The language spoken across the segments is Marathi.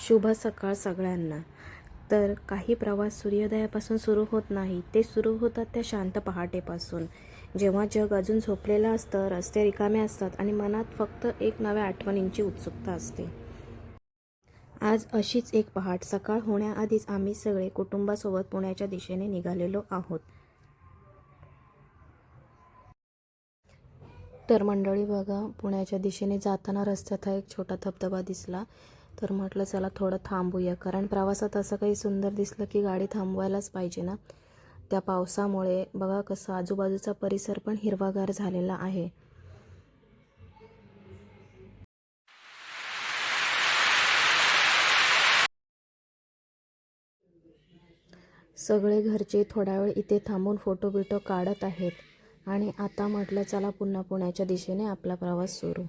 शुभ सकाळ सगळ्यांना। तर काही प्रवास सूर्योदयापासून सुरू होत नाही, ते सुरू होतात त्या शांत पहाटेपासून, जेव्हा जग अजून झोपलेलं असतं, रस्ते रिकामे असतात आणि मनात फक्त एक नव्या आठवणींची उत्सुकता असते। आज अशीच एक पहाट सकाळ होण्याआधीच आम्ही सगळे कुटुंबासोबत पुण्याच्या दिशेने निघालेलो आहोत। तर मंडळी बघा, पुण्याच्या दिशेने जाताना रस्त्यात एक छोटा धबधबा दिसला, तर म्हटलं चला थोडं थांबूया, कारण प्रवासात असं काही सुंदर दिसलं की गाडी थांबवायलाच पाहिजे ना। त्या पावसामुळे बघा कसं आजूबाजूचा परिसर पण हिरवागार झालेला आहे। सगळे घरचे थोडा वेळ इथे थांबून फोटो बिटो काढत आहेत आणि आता म्हटलं चला पुन्हा पुण्याच्या दिशेने आपला प्रवास सुरू।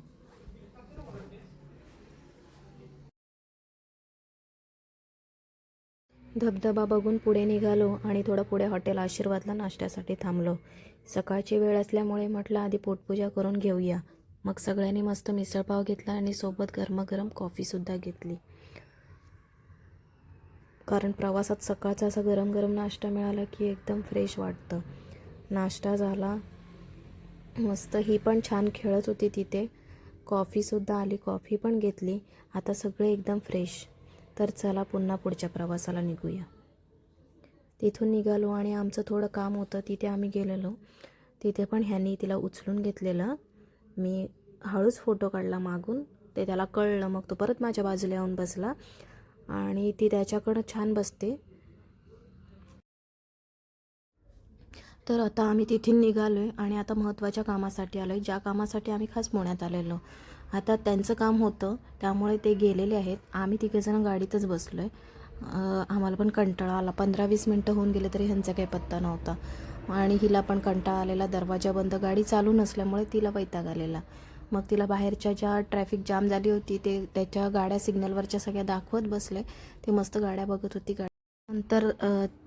धबधबा बघून पुढे निघालो आणि थोडं पुढे हॉटेल आशीर्वादला नाश्त्यासाठी थांबलो। सकाळची वेळ असल्यामुळे म्हटलं आधी पोटपूजा करून घेऊया। मग सगळ्यांनी मस्त मिसळपाव घेतला आणि सोबत गरमागरम कॉफीसुद्धा घेतली, कारण प्रवासात सकाळचा असा गरम गरम नाश्ता मिळाला की एकदम फ्रेश वाटतं। नाश्ता झाला मस्त, ही पण छान खेळत होती तिथे, कॉफीसुद्धा आली, कॉफी पण घेतली। आता सगळे एकदम फ्रेश। तर चला पुन्हा पुढच्या प्रवासाला निघूया। तिथून निघालो आणि आमचं थोडं काम होतं, तिथे आम्ही गेलेलो। तिथे पण ह्यांनी तिला उचलून घेतलेलं, मी हळूच फोटो काढला मागून, ते त्याला कळलं, मग तो परत माझ्या बाजूला येऊन बसला आणि ती त्याच्याकडं छान बसते। तर आता आम्ही तिथून निघालो आहे आणि आता महत्त्वाच्या कामासाठी आलो आहे, ज्या कामासाठी आम्ही खास पुण्यात आलेलो। आता त्यांचं काम होतं त्यामुळे ते गेलेले आहेत, आम्ही तिघेजण गाडीतच बसलो आहे। आम्हाला पण कंटाळा आला, 15-20 मिनटं होऊन गेले तरी ह्यांचा काही पत्ता नव्हता आणि हिला पण कंटाळा आलेला, दरवाजा बंद, गाडी चालू नसल्यामुळे तिला वैताग आलेला। मग तिला बाहेरच्या ज्या ट्रॅफिक जाम झाली होती ते त्याच्या गाड्या सिग्नलवरच्या सगळ्या दाखवत बसले, ते मस्त गाड्या बघत होती। नंतर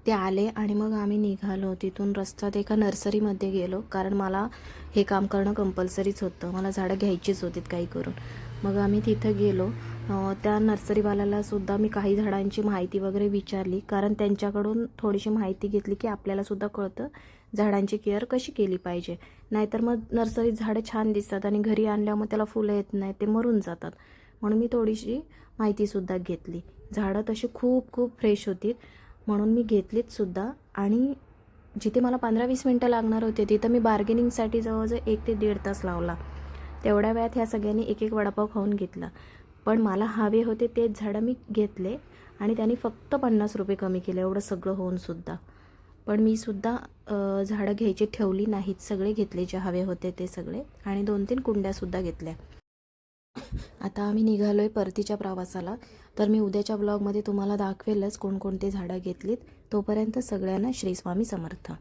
ते आले आणि मग आम्ही निघालो। तिथून रस्त्यात एका नर्सरीमध्ये गेलो, कारण मला हे काम करणं कंपल्सरीच होतं, मला झाडं घ्यायचीच होती काही करून। मग आम्ही तिथं गेलो, त्या नर्सरीवाल्याला सुद्धा मी काही झाडांची माहिती वगैरे विचारली, कारण त्यांच्याकडून थोडीशी माहिती घेतली की आपल्यालासुद्धा कळतं झाडांची केअर कशी केली पाहिजे। नाहीतर मग नर्सरीत झाडं छान दिसतात आणि घरी आणल्यावर मग त्याला फुलं येत नाही, ते मरून जातात, म्हणून मी थोडीशी माहितीसुद्धा घेतली। झाडं तशी खूप खूप फ्रेश होती म्हणून मी घेतलीत सुद्धा, आणि जिथे मला 15-20 मिनटं लागणार होते तिथं मी बार्गेनिंगसाठी जवळजवळ 1 ते 1.5 तास लावला। तेवढ्या वेळात ह्या सगळ्यांनी एक एक वडापाव खाऊन घेतला, पण मला हवे होते तेच झाडं मी घेतले आणि त्यांनी फक्त 50 रुपये कमी केले, एवढं सगळं होऊनसुद्धा। पण मी सुद्धा झाडं घ्यायची ठेवली नाहीत, सगळे घेतले जे हवे होते ते सगळे, आणि 2-3 कुंड्यासुद्धा घेतल्या। आता आम्ही निघालो आहे परतीच्या प्रवासाला, तर मी उद्याच्या ब्लॉगमध्ये तुम्हाला दाखवेलच कोणकोणते झाडं घेतलीत। तोपर्यंत सगळ्यांना श्री स्वामी समर्थ।